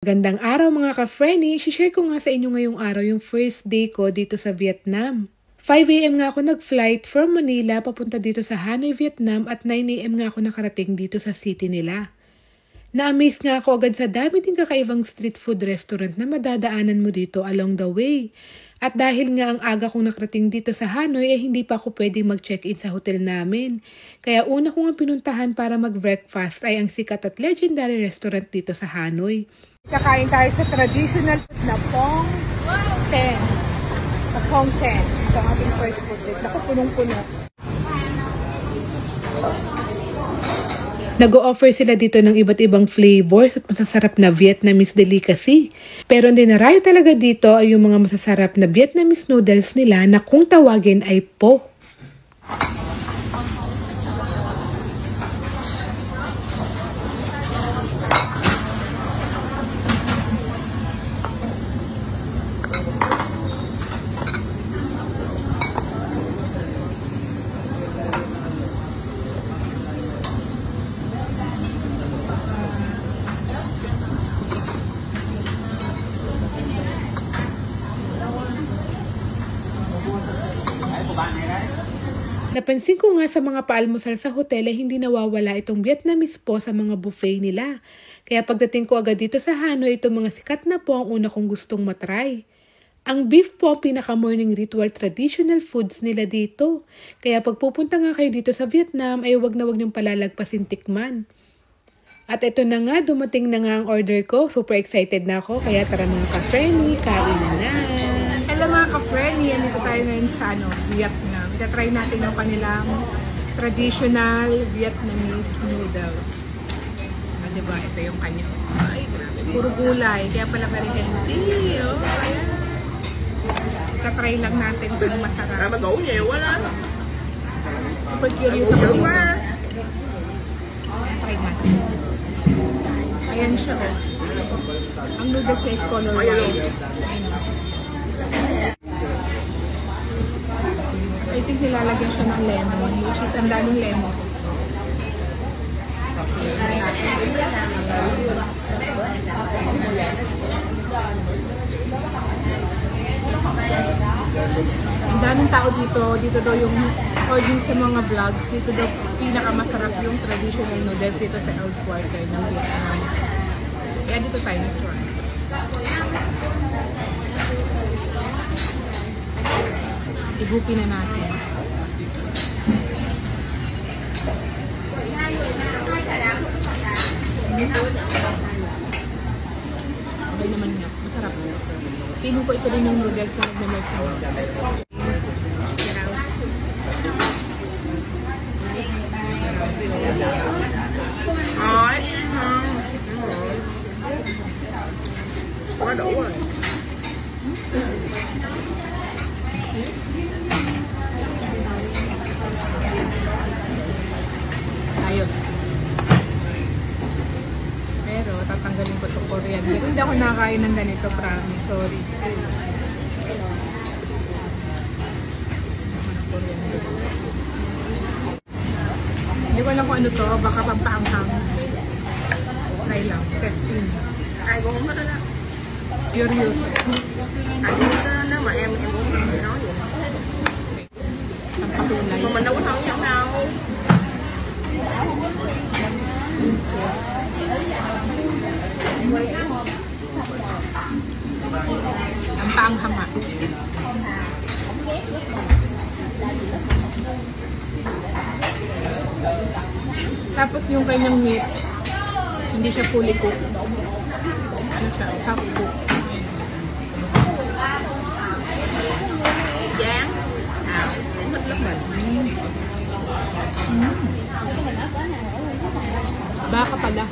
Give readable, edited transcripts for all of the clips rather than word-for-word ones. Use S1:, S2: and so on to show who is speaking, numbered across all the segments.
S1: Gandang araw mga ka-Frenny! Share ko nga sa inyo ngayong araw yung first day ko dito sa Vietnam. 5 AM nga ako nag-flight from Manila papunta dito sa Hanoi, Vietnam at 9 AM nga ako nakarating dito sa city nila. Na-amaze nga ako agad sa dami ding kakaibang street food restaurant na madadaanan mo dito along the way. At dahil nga ang aga kong nakarating dito sa Hanoi hindi pa ako pwedeng mag-check-in sa hotel namin. Kaya una kong pinuntahan para mag-breakfast ay ang sikat at legendary restaurant dito sa Hanoi. Kakain tayo sa traditional food na Pong Ten. Sa Pong Ten. Ito ang ating first food date. Naku, punong-puno. Nag-o-offer sila dito ng iba't ibang flavors at masasarap na Vietnamese delicacy. Pero ang dinarayo talaga dito ay yung mga masasarap na Vietnamese noodles nila na kung tawagin ay po. Napansin ko nga sa mga paalmusal sa hotel ay hindi nawawala itong Vietnamese po sa mga buffet nila. Kaya pagdating ko agad dito sa Hanoi, itong mga sikat na po ang una kong gustong matry. Ang beef po ang pinaka-morning ritual traditional foods nila dito. Kaya pagpupunta nga kayo dito sa Vietnam ay wag na wag niyong palalagpasin tikman. At ito na nga, dumating na nga ang order ko. Super excited na ako. Kaya tara mga ka-Frenny, kain na! Hello mga ka-Frenny, andito tayo ngayon sa Vietnam. Itatry natin ang kanilang traditional Vietnamese noodles. Diba? Ito yung kanya. Ay, grabe. Puro gulay. Kaya pala very healthy. Oh, ayan. Itatry lang natin kung masarap. Wala. Super curious ako dito. Try natin. Ayan siya. Ang noodles niya is color white. I think nilalagyan siya ng lemon, which is ang daming lemon. Ang daming tao dito. Dito daw yung according sa mga vlogs, dito daw pinakamasarap yung traditional noodles dito sa Old Quarter ng Vietnam. Kaya dito tayo na-try. Igupin na natin. Okay naman nga. Masarap. Feeling ko ito rin yung noodles na nagme-make ko. Ayos. Pero tatanggalin ko itong coriander. Hindi ako nakakain ng ganito, promise. Sorry. Hindi ko alam kung ano to. Baka pampaanghang. Try lang. Testing.
S2: Ai cũng không thích đó.
S1: Curious.
S2: Ai cũng thích đó. Nếu mà em cũng không nói vậy.
S1: Pampakulay.
S2: Mà mình đâu có thân nhau đâu.
S1: Ang paanghang ah. Tapos yung kanyang meat, hindi siya fully cooked. Ano siya? Half cooked.
S2: Chán. Cũng thích lắm mình.
S1: Baka pala.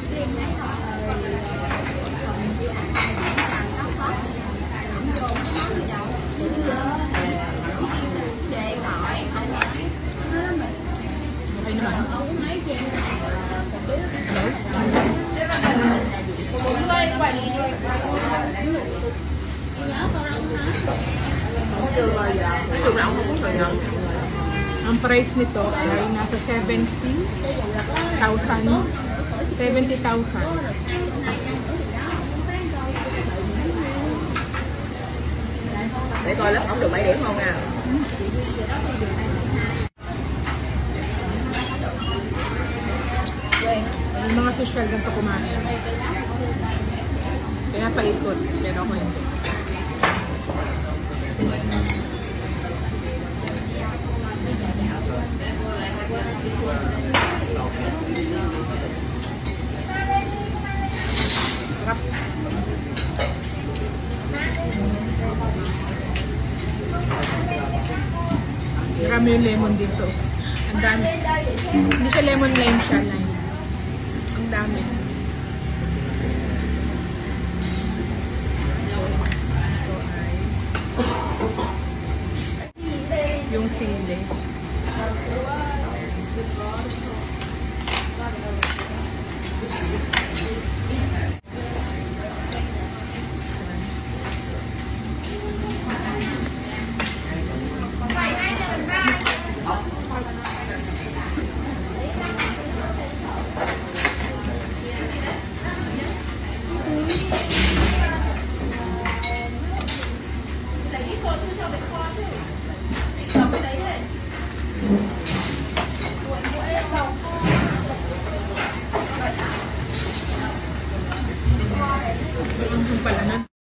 S1: Okay naman.
S2: Thường là ông không có thời gian.
S1: Ang price nito ay nasa 70,000. 70,000.
S2: rồi lớp ổng được 7 điểm không nào?
S1: Yung mga social ganito kumain. Pinapaikot, pero ako hindi. Sarap. Marami yung lemon dito. Ang dami. Hindi siya lemon, lime siya. Lime. Ang dami.